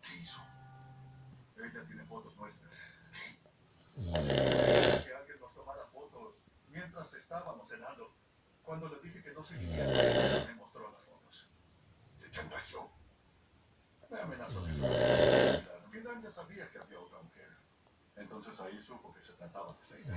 ¿Qué hizo? Ella tiene fotos nuestras. ¿Qué? Que alguien nos tomara fotos mientras estábamos cenando. Cuando le dije que no seguiría, me mostró las fotos. ¿Te chantajeó? Me amenazó que se las iba a quitar. Miran ya sabía que había otra mujer. Entonces ahí supo que se trataba de Seida.